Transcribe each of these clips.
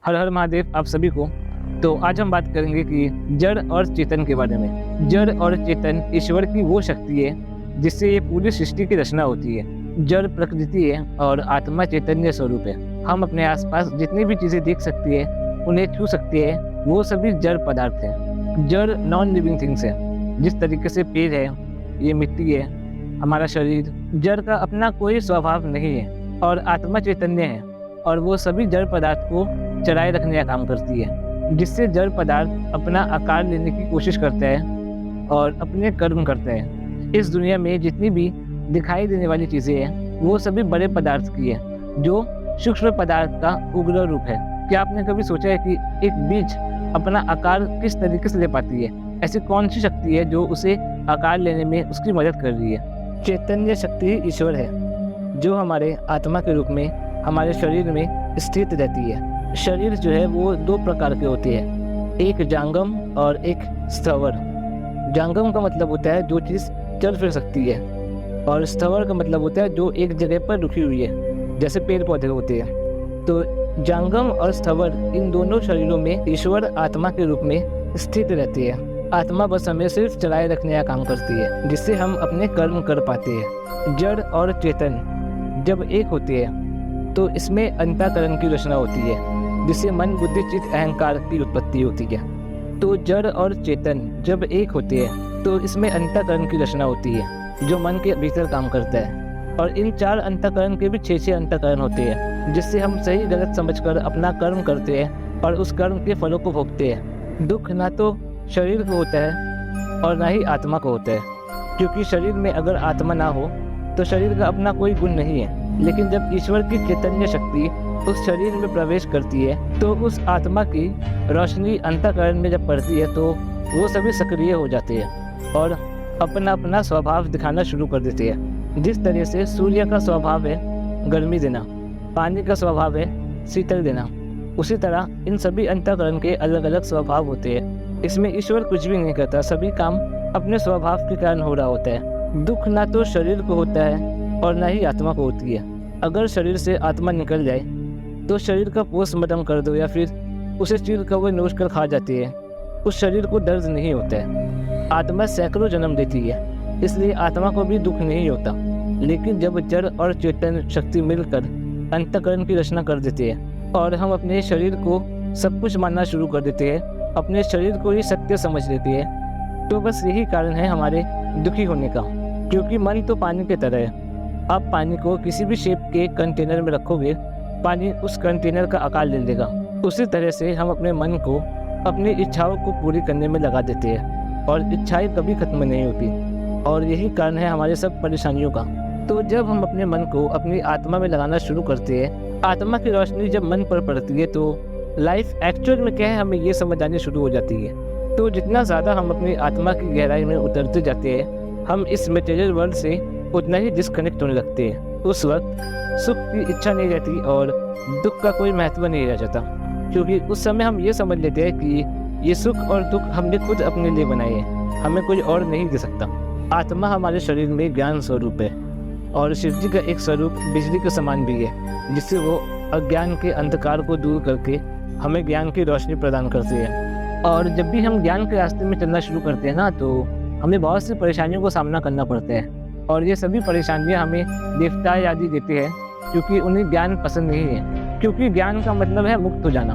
हर हर महादेव आप सभी को। तो आज हम बात करेंगे कि जड़ और चेतन के बारे में। जड़ और चेतन ईश्वर की वो शक्ति है जिससे ये पूरी सृष्टि की रचना होती है। जड़ प्रकृति है और आत्मा चैतन्य स्वरूप है। हम अपने आसपास जितनी भी चीजें देख सकती है, उन्हें छू सकती है, वो सभी जड़ पदार्थ है। जड़ नॉन लिविंग थिंग्स है। जिस तरीके से पेड़ है, ये मिट्टी है, हमारा शरीर, जड़ का अपना कोई स्वभाव नहीं है और आत्मा चैतन्य है और वो सभी जड़ पदार्थ को चलाए रखने का काम करती है, जिससे जड़ पदार्थ अपना आकार लेने की कोशिश करता है और अपने कर्म करता है। इस दुनिया में जितनी भी दिखाई देने वाली चीज़ें हैं वो सभी बड़े पदार्थ की है जो सूक्ष्म पदार्थ का उग्र रूप है। क्या आपने कभी सोचा है कि एक बीज अपना आकार किस तरीके से ले पाती है? ऐसी कौन सी शक्ति है जो उसे आकार लेने में उसकी मदद कर रही है? चैतन्य शक्ति ईश्वर है जो हमारे आत्मा के रूप में हमारे शरीर में स्थित रहती है। शरीर जो है वो दो प्रकार के होते हैं, एक जांगम और एक स्थवर। जांगम का मतलब होता है जो चीज़ चल फिर सकती है और स्थवर का मतलब होता है जो एक जगह पर रुकी हुई है, जैसे पेड़ पौधे होते हैं। तो जांगम और स्थवर इन दोनों शरीरों में ईश्वर आत्मा के रूप में स्थित रहती है। आत्मा बस हमें सिर्फ चलाए रखने का काम करती है, जिससे हम अपने कर्म कर पाते हैं। जड़ और चेतन जब एक होते हैं तो इसमें अंतःकरण की रचना होती है, जिससे मन, बुद्धि, चित्त, अहंकार की उत्पत्ति होती है। तो जड़ और चेतन जब एक होते हैं तो इसमें अंतःकरण की रचना होती है जो मन के भीतर काम करता है। और इन 4 अंतःकरण के भी 6 अंतःकरण होते हैं, जिससे हम सही गलत समझकर अपना कर्म करते हैं और उस कर्म के फलों को भोगते हैं। दुख ना तो शरीर को होता है और ना ही आत्मा को होता है, क्योंकि शरीर में अगर आत्मा ना हो तो शरीर का अपना कोई गुण नहीं है। लेकिन जब ईश्वर की चैतन्य शक्ति उस शरीर में प्रवेश करती है तो उस आत्मा की रोशनी अंतःकरण में जब पड़ती है तो वो सभी सक्रिय हो जाते हैं और अपना अपना स्वभाव दिखाना शुरू कर देते हैं। जिस तरह से सूर्य का स्वभाव है गर्मी देना, पानी का स्वभाव है शीतल देना, उसी तरह इन सभी अंतःकरण के अलग अलग स्वभाव होते हैं। इसमें ईश्वर कुछ भी नहीं करता, सभी काम अपने स्वभाव के कारण हो रहा होता है। दुख ना तो शरीर को होता है और ना ही आत्मा को होती है। अगर शरीर से आत्मा निकल जाए तो शरीर का पोस्टमार्टम कर दो या फिर उसे चीर कौवे नोच कर खा जाती है, उस शरीर को दर्द नहीं होता है। आत्मा सैकड़ों जन्म देती है, इसलिए आत्मा को भी दुख नहीं होता। लेकिन जब जड़ और चेतन शक्ति मिलकर अंतःकरण की रचना कर देते हैं और हम अपने शरीर को सब कुछ मानना शुरू कर देते हैं, अपने शरीर को ही सत्य समझ लेते हैं, तो बस यही कारण है हमारे दुखी होने का। क्योंकि मन तो पानी की तरह है। आप पानी को किसी भी शेप के कंटेनर में रखोगे, पानी उस कंटेनर का आकार ले लेगा। उसी तरह से हम अपने मन को अपनी इच्छाओं को पूरी करने में लगा देते हैं और इच्छाएं कभी खत्म नहीं होती, और यही कारण है हमारे सब परेशानियों का। तो जब हम अपने मन को अपनी आत्मा में लगाना शुरू करते हैं, आत्मा की रोशनी जब मन पर पड़ती है तो लाइफ एक्चुअल में क्या है हमें ये समझ आनी शुरू हो जाती है। तो जितना ज़्यादा हम अपनी आत्मा की गहराई में उतरते जाते हैं, हम इस मटेरियल वर्ल्ड से उतना ही डिस्कनेक्ट होने लगते हैं। उस वक्त सुख की इच्छा नहीं रहती और दुख का कोई महत्व नहीं रह जाता, क्योंकि उस समय हम ये समझ लेते हैं कि ये सुख और दुख हमने खुद अपने लिए बनाए हैं, हमें कोई और नहीं दे सकता। आत्मा हमारे शरीर में ज्ञान स्वरूप है और शिव जी का एक स्वरूप बिजली के समान भी है, जिससे वो अज्ञान के अंधकार को दूर करके हमें ज्ञान की रोशनी प्रदान करती है। और जब भी हम ज्ञान के रास्ते में चलना शुरू करते हैं ना, तो हमें बहुत सी परेशानियों को सामना करना पड़ता है। और ये सभी परेशानियां हमें देवता आदि देते हैं, क्योंकि उन्हें ज्ञान पसंद नहीं है। क्योंकि ज्ञान का मतलब है मुक्त हो जाना,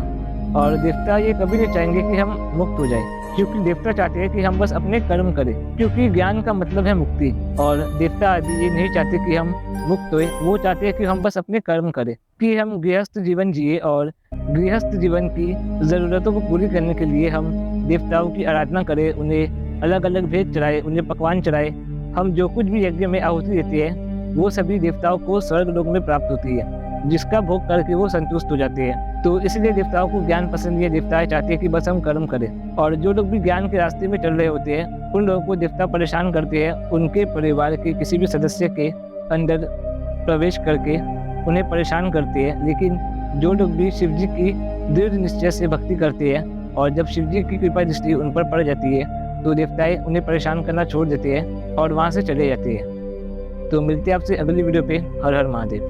और देवता ये कभी नहीं चाहेंगे कि हम मुक्त हो जाए, क्योंकि देवता चाहते हैं कि हम बस अपने कर्म करें। क्योंकि ज्ञान का मतलब है मुक्ति, और देवता आदि ये नहीं चाहते कि हम मुक्त होए, वो चाहते हैं कि हम बस अपने कर्म करें, कि हम गृहस्थ जीवन जिए और गृहस्थ जीवन की ज़रूरतों को पूरी करने के लिए हम देवताओं की आराधना करें, उन्हें अलग अलग भेंट चढ़ाए, उन्हें पकवान चढ़ाए। हम जो कुछ भी यज्ञ में आहुति देते हैं वो सभी देवताओं को स्वर्ग लोक में प्राप्त होती है, जिसका भोग करके वो संतुष्ट हो जाते हैं। तो इसलिए देवताओं को ज्ञान पसंद है, देवताएं चाहते हैं कि बस हम कर्म करें। और जो लोग भी ज्ञान के रास्ते में चल रहे होते हैं उन लोगों को देवता परेशान करते हैं, उनके परिवार के किसी भी सदस्य के अंदर प्रवेश करके उन्हें परेशान करते हैं। लेकिन जो लोग भी शिव जी की दृढ़ निश्चय से भक्ति करते हैं और जब शिव जी की कृपा दृष्टि उन पर पड़ जाती है तो देवताएं उन्हें परेशान करना छोड़ देते हैं और वहाँ से चले जाते हैं। तो मिलते हैं आपसे अगली वीडियो पे। हर हर महादेव।